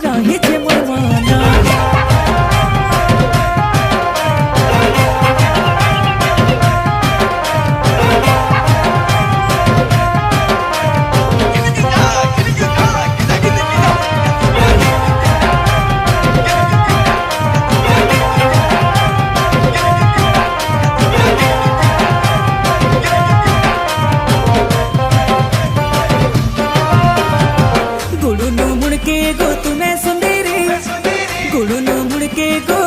रहिछे मोर माना गुडुनु मुड़के गो तुम्हें सुंदरी गुडुनु मुड़के गो